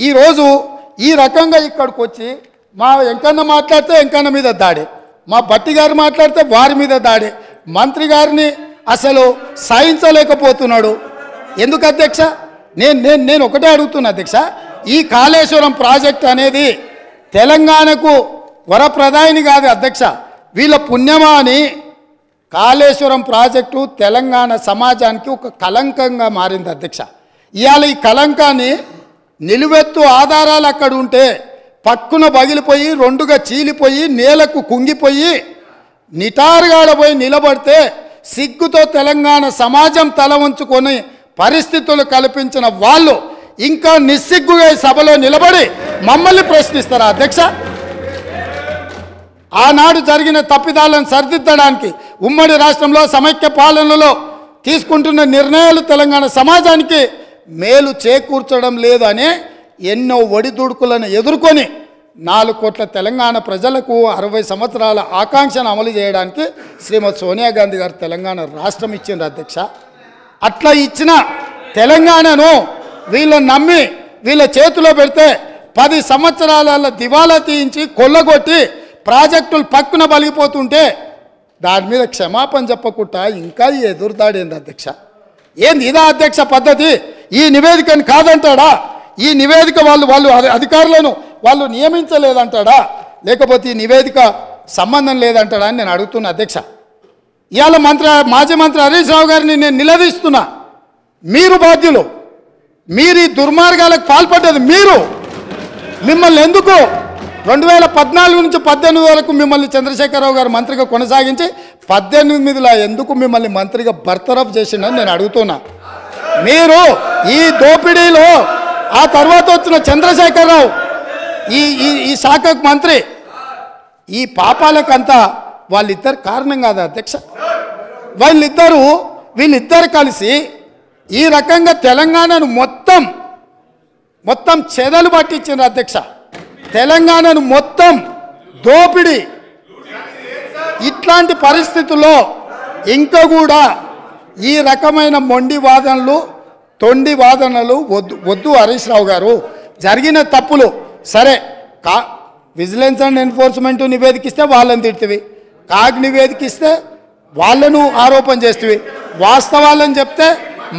ఈరోజు ఈ రకంగా ఇక్కడికి వచ్చి మా వెంకన్న మాట్లాడితే వెంకన్న మీద దాడి, మా భట్టి గారు మాట్లాడితే వారి మీద దాడి, మంత్రి గారిని అసలు సాయించలేకపోతున్నాడు. ఎందుకు అధ్యక్ష? నేను ఒకటే అడుగుతున్నా అధ్యక్ష, ఈ కాళేశ్వరం ప్రాజెక్ట్ అనేది తెలంగాణకు వరప్రదాయిని కాదు అధ్యక్ష, వీళ్ళ పుణ్యమా అని కాళేశ్వరం ప్రాజెక్టు తెలంగాణ సమాజానికి ఒక కలంకంగా మారింది అధ్యక్ష. ఇవాళ ఈ కలంకాన్ని నిలువెత్తు ఆధారాలు అక్కడ ఉంటే పక్కున పగిలిపోయి రెండుగా చీలిపోయి నేలకు కుంగిపోయి నిటారుగాడపోయి నిలబడితే సిగ్గుతో తెలంగాణ సమాజం తల వంచుకొని పరిస్థితులు కల్పించిన వాళ్ళు ఇంకా నిస్సిగ్గుగా సభలో నిలబడి మమ్మల్ని ప్రశ్నిస్తారా అధ్యక్ష? ఆనాడు జరిగిన తప్పిదాలను సరిదిద్దడానికి ఉమ్మడి రాష్ట్రంలో సమైక్య పాలనలో తీసుకుంటున్న నిర్ణయాలు తెలంగాణ సమాజానికి మేలు చేకూర్చడం లేదు అనే ఎన్నో ఒడిదుడుకులను ఎదుర్కొని 4 కోట్ల తెలంగాణ ప్రజలకు 60 సంవత్సరాల ఆకాంక్షను అమలు చేయడానికి శ్రీమతి సోనియా గాంధీ గారు తెలంగాణ రాష్ట్రం ఇచ్చిండ్రు అధ్యక్ష. అట్లా ఇచ్చిన తెలంగాణను వీళ్ళని నమ్మి వీళ్ళ చేతిలో పెడితే 10 సంవత్సరాల దివాలా తీయించి కొల్లగొట్టి ప్రాజెక్టులు పక్కున బలిగిపోతుంటే దాని మీద క్షమాపణ చెప్పకుండా ఇంకా ఎదురుదాడేంది అధ్యక్ష? ఏంది ఇదా అధ్యక్ష పద్ధతి? ఈ నివేదికను కాదంటాడా? ఈ నివేదిక వాళ్ళు అధికారులను వాళ్ళు నియమించలేదంటాడా? లేకపోతే ఈ నివేదిక సంబంధం లేదంటాడా అని నేను అడుగుతున్నా అధ్యక్ష. ఇవాళ మాజీ మంత్రి హరీష్ రావు గారిని నేను నిలదీస్తున్నా. మీరు బాధ్యులు, మీరు ఈ దుర్మార్గాలకు పాల్పడ్డది మీరు. మిమ్మల్ని ఎందుకు 2014 నుంచి 18 వరకు మిమ్మల్ని చంద్రశేఖరరావు గారు మంత్రిగా కొనసాగించి 18లో ఎందుకు మిమ్మల్ని మంత్రిగా బర్తరఫ్ చేసిండని నేను అడుగుతున్నా. మీరు ఈ దోపిడీలో ఆ తర్వాత వచ్చిన చంద్రశేఖరరావు ఈ శాఖకు మంత్రి, ఈ పాపాలకంతా వాళ్ళిద్దరు కారణం కాదా అధ్యక్ష? వీళ్ళిద్దరు కలిసి ఈ రకంగా తెలంగాణను మొత్తం చెదలు పట్టించారు అధ్యక్ష. తెలంగాణను మొత్తం దోపిడీ. ఇట్లాంటి పరిస్థితుల్లో ఇంకా కూడా ఈ రకమైన మొండి వాదనలు తొండి వాదనలు వద్దు హరీష్ రావు గారు. జరిగిన తప్పులు సరే, విజిలెన్స్ అండ్ ఎన్ఫోర్స్మెంట్ నివేదికిస్తే వాళ్ళని తిడుతుంది, కాగ్ నివేదికిస్తే వాళ్ళను ఆరోపణ చేస్తుంది, వాస్తవాలను చెప్తే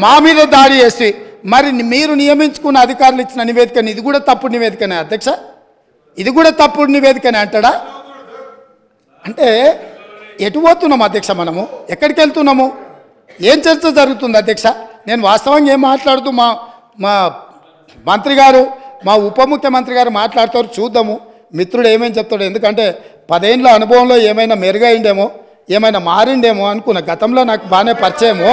మా మీద దాడి చేస్తుంది. మరి మీరు నియమించుకున్న అధికారులు ఇచ్చిన నివేదికని ఇది కూడా తప్పుడు నివేదికనే అధ్యక్ష? ఇది కూడా తప్పుడు నివేదికనే అంటాడా? అంటే ఎటు పోతున్నాం అధ్యక్ష? మనము ఎక్కడికి వెళ్తున్నాము? ఏం చర్చ జరుగుతుంది అధ్యక్ష? నేను వాస్తవంగా ఏం మాట్లాడుతూ మా మంత్రి గారు మా ఉప ముఖ్యమంత్రి గారు మాట్లాడతారు, చూద్దాము మిత్రుడు ఏమేమి చెప్తాడు. ఎందుకంటే 10 ఏళ్ళ అనుభవంలో ఏమైనా మెరుగైండేమో, ఏమైనా మారిండేమో అనుకున్న. గతంలో నాకు బాగానే పరిచయమో.